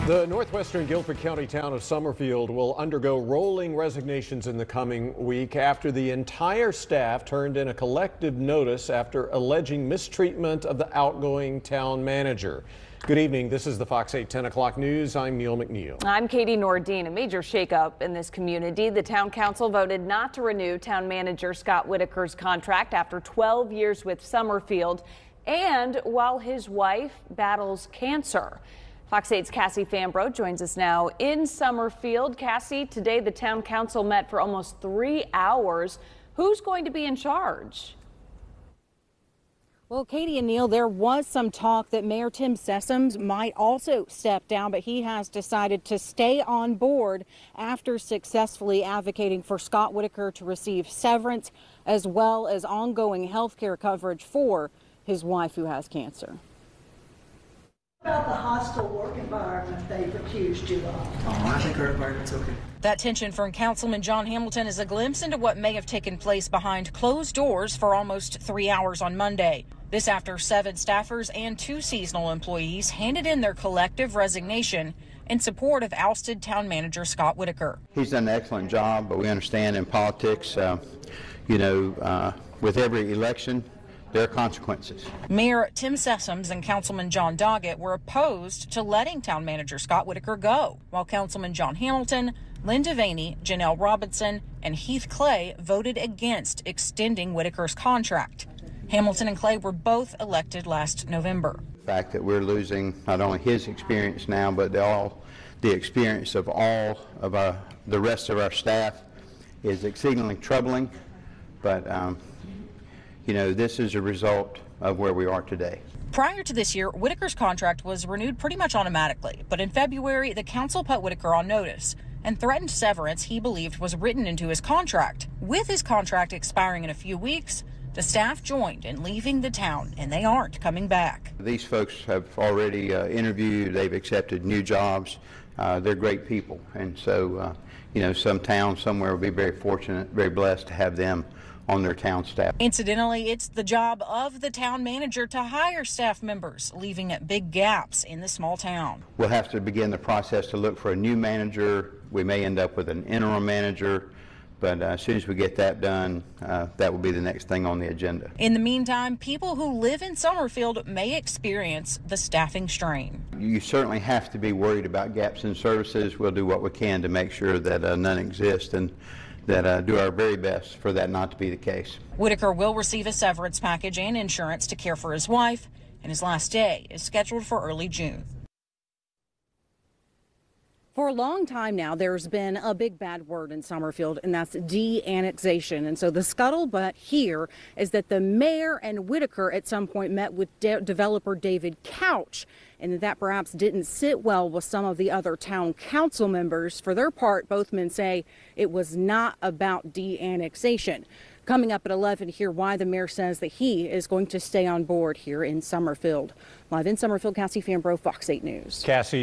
The northwestern Guilford County town of Summerfield will undergo rolling resignations in the coming week after the entire staff turned in a collective notice after alleging mistreatment of the outgoing town manager. Good evening. This is the Fox 8 10 o'clock news. I'm Neil McNeil. I'm Katie Nordine. A major shakeup in this community. The town council voted not to renew town manager Scott Whitaker's contract after 12 years with Summerfield and while his wife battles cancer. Fox 8's Cassie Fambro joins us now in Summerfield. Cassie, today the town council met for almost 3 hours. Who's going to be in charge? Well, Katie and Neil, there was some talk that Mayor Tim Sessoms might also step down, but he has decided to stay on board after successfully advocating for Scott Whitaker to receive severance as well as ongoing health care coverage for his wife who has cancer. About the hostile work environment they've accused you of. Oh, I think our environment's okay. That tension from Councilman John Hamilton is a glimpse into what may have taken place behind closed doors for almost 3 hours on Monday. This after 7 staffers and 2 seasonal employees handed in their collective resignation in support of ousted town manager Scott Whitaker. He's done an excellent job, but we understand in politics, with every election, there are consequences. Mayor Tim Sessoms and Councilman John Doggett were opposed to letting town manager Scott Whitaker go, while Councilman John Hamilton, Lynn Devaney, Janelle Robinson, and Heath Clay voted against extending Whitaker's contract. Hamilton and Clay were both elected last November. The fact that we're losing not only his experience now, but the experience of all of the rest of our staff is exceedingly troubling. But this is a result of where we are today. Prior to this year, Whitaker's contract was renewed pretty much automatically. But in February, the council put Whitaker on notice and threatened severance he believed was written into his contract. With his contract expiring in a few weeks, the staff joined in leaving the town, and they aren't coming back. These folks have already interviewed, they've accepted new jobs. They're great people. And so, some town somewhere will be very fortunate, very blessed to have them on their town staff. Incidentally, it's the job of the town manager to hire staff members, leaving big gaps in the small town. We'll have to begin the process to look for a new manager. We may end up with an interim manager, but as soon as we get that done, that will be the next thing on the agenda. In the meantime, people who live in Summerfield may experience the staffing strain. You certainly have to be worried about gaps in services. We'll do what we can to make sure that none exist, and that do our very best for that not to be the case. Whitaker will receive a severance package and insurance to care for his wife, and his last day is scheduled for early June. For a long time now, there's been a big bad word in Summerfield, and that's de-annexation. And so the scuttlebutt here is that the mayor and Whitaker at some point met with developer David Couch, and that perhaps didn't sit well with some of the other town council members. For their part, both men say it was not about de-annexation. Coming up at 11, hear why the mayor says that he is going to stay on board here in Summerfield. Live in Summerfield, Cassie Fambro, Fox 8 News. Cassie.